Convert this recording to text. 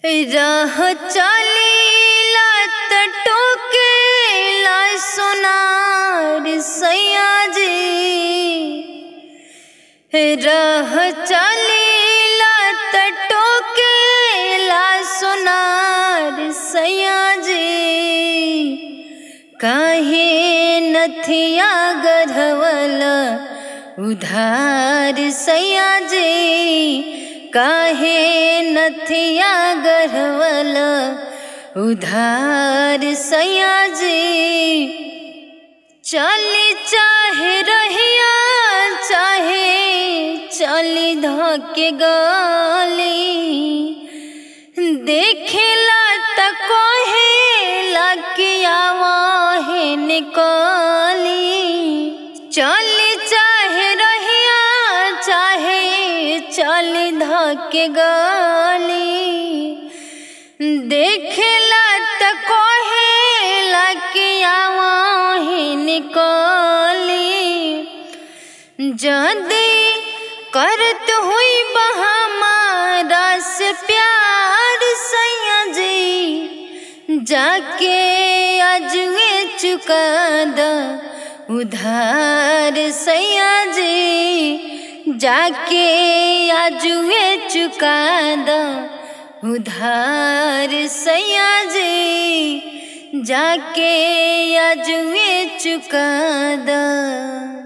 राह चलीला त टोकेला सोनार सैया जी। राह चलीला त टोकेला सोनार सैया जी। काहे नथिया गढ़वल उधार सैया जी। काहे नथिया गढ़वल उधार सैया जी। चली चाहे रहिया चाहे चली धके गली। देखेला त कहेला कि आवाहे निकली। चली चाहे रहिया चाहे चली धके गली। देखेला त कहेला कि आवाहे निकली। जदी करत हुई हमारा से प्यार सैया जी। जाके अजुए चुका द उधार सैया जी। जाके अजुए चुका द उधार सैया जी। जाके अजुए चुका द।